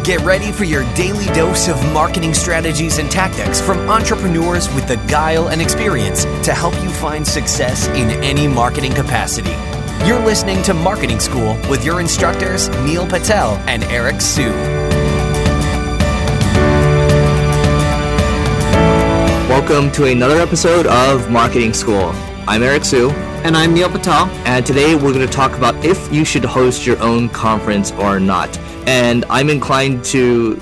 Get ready for your daily dose of marketing strategies and tactics from entrepreneurs with the guile and experience to help you find success in any marketing capacity. You're listening to Marketing School with your instructors, Neil Patel and Eric Su. Welcome to another episode of Marketing School. I'm Eric Su. And I'm Neil Patel. And today we're going to talk about if you should host your own conference or not. And I'm inclined to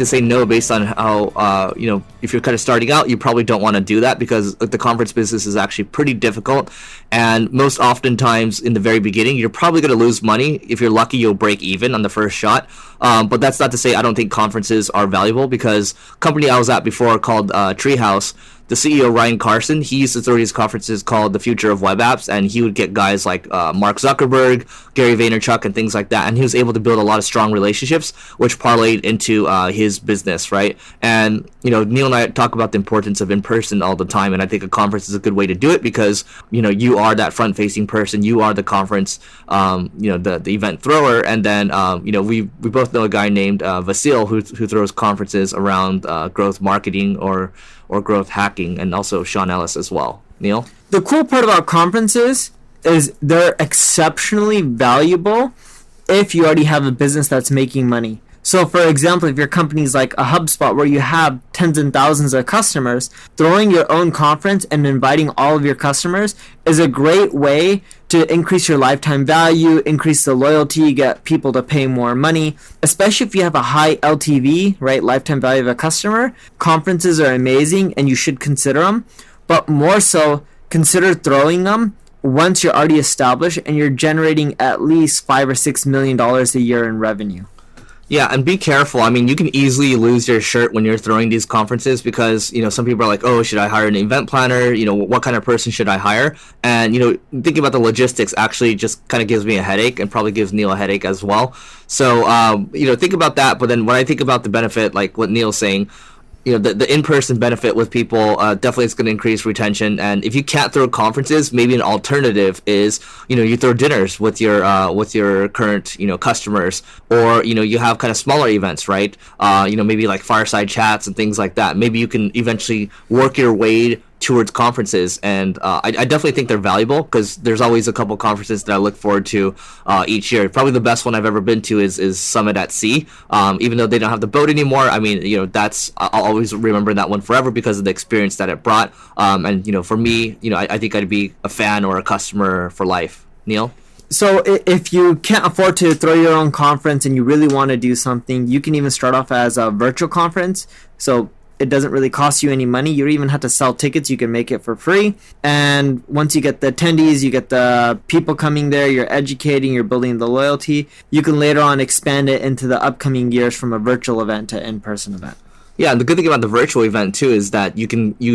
say no based on how, if you're kind of starting out, you probably don't want to do that because the conference business is actually pretty difficult. And most oftentimes in the very beginning, you're probably going to lose money. If you're lucky, you'll break even on the first shot. But that's not to say I don't think conferences are valuable, because company I was at before called Treehouse, the CEO, Ryan Carson, he used to throw these conferences called the Future of Web Apps, and he would get guys like Mark Zuckerberg, Gary Vaynerchuk, and things like that. And he was able to build a lot of strong relationships, which parlayed into his business, right? And, Neil and I talk about the importance of in-person all the time, and I think a conference is a good way to do it because, you are that front-facing person. You are the conference, the event thrower. And then, we both know a guy named Vasil who throws conferences around growth marketing or growth hacking, and also Sean Ellis as well. Neil? The cool part about conferences is they're exceptionally valuable if you already have a business that's making money. So, for example, if your company's like a HubSpot where you have tens and thousands of customers, throwing your own conference and inviting all of your customers is a great way to increase your lifetime value, increase the loyalty, get people to pay more money, especially if you have a high LTV, right, lifetime value of a customer. Conferences are amazing and you should consider them, but more so, consider throwing them once you're already established and you're generating at least $5 or $6 million a year in revenue. Yeah, and be careful. I mean, you can easily lose your shirt when you're throwing these conferences because, some people are like, oh, should I hire an event planner? What kind of person should I hire? And, thinking about the logistics actually just kind of gives me a headache and probably gives Neil a headache as well. So, think about that. But then when I think about the benefit, like what Neil's saying, the in-person benefit with people definitely is going to increase retention. And if you can't throw conferences, maybe an alternative is, you throw dinners with your current, customers, or, you have kind of smaller events, right? Maybe like fireside chats and things like that. Maybe you can eventually work your way towards conferences, and I definitely think they're valuable because there's always a couple conferences that I look forward to each year. Probably the best one I've ever been to is Summit at Sea. Even though they don't have the boat anymore, I mean, I'll always remember that one forever because of the experience that it brought. And for me, I think I'd be a fan or a customer for life. Neil? So if you can't afford to throw your own conference and you really want to do something, you can even start off as a virtual conference. So it doesn't really cost you any money. You don't even have to sell tickets. You can make it for free. And once you get the attendees, you get the people coming there, you're educating, you're building the loyalty, you can later on expand it into the upcoming years from a virtual event to in-person event. Yeah, and the good thing about the virtual event too is that you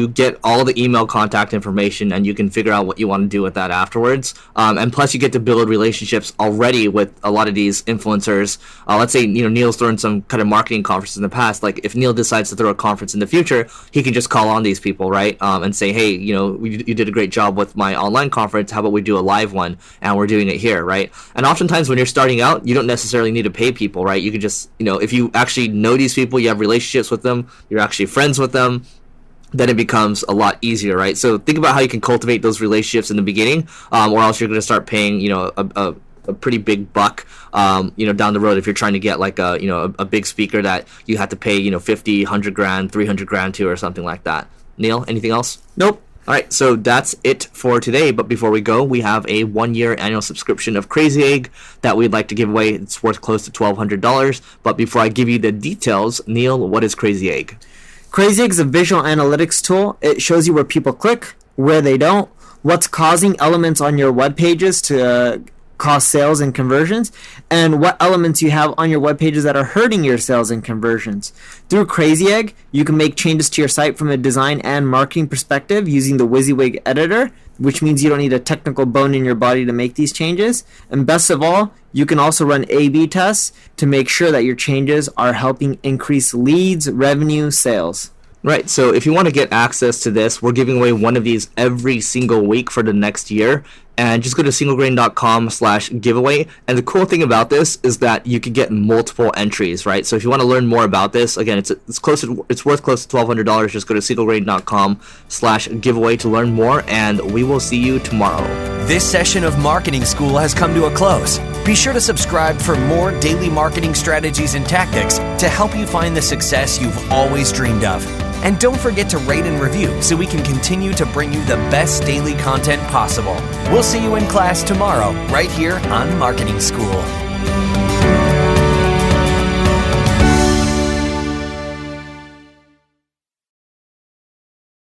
get all the email contact information and you can figure out what you want to do with that afterwards. And plus you get to build relationships already with a lot of these influencers. Let's say Neil's thrown some kind of marketing conferences in the past. Like if Neil decides to throw a conference in the future, he can just call on these people, right? And say, hey, you did a great job with my online conference. How about we do a live one? And we're doing it here, right? And oftentimes when you're starting out, you don't necessarily need to pay people, right? You can just if you actually know these people, you have relationships with them, you're actually friends with them, then it becomes a lot easier, right? So think about how you can cultivate those relationships in the beginning, or else you're going to start paying, a pretty big buck, down the road if you're trying to get like a big speaker that you have to pay, 50, 100 grand, 300 grand to, or something like that. Neil, anything else? Nope. All right, so that's it for today. But before we go, we have a 1-year annual subscription of Crazy Egg that we'd like to give away. It's worth close to $1,200. But before I give you the details, Neil, what is Crazy Egg? Crazy Egg is a visual analytics tool. It shows you where people click, where they don't, what's causing elements on your web pages to cause sales and conversions, and what elements you have on your web pages that are hurting your sales and conversions. Through Crazy Egg, you can make changes to your site from a design and marketing perspective using the WYSIWYG editor, which means you don't need a technical bone in your body to make these changes. And best of all, you can also run A/B tests to make sure that your changes are helping increase leads, revenue, sales. Right, so if you want to get access to this, we're giving away one of these every single week for the next year. and just go to singlegrain.com/giveaway. And the cool thing about this is that you can get multiple entries, right? So if you want to learn more about this, again, it's worth close to $1,200. Just go to singlegrain.com/giveaway to learn more, and we will see you tomorrow. This session of Marketing School has come to a close. Be sure to subscribe for more daily marketing strategies and tactics to help you find the success you've always dreamed of. And don't forget to rate and review so we can continue to bring you the best daily content possible. We'll see you in class tomorrow, right here on Marketing School.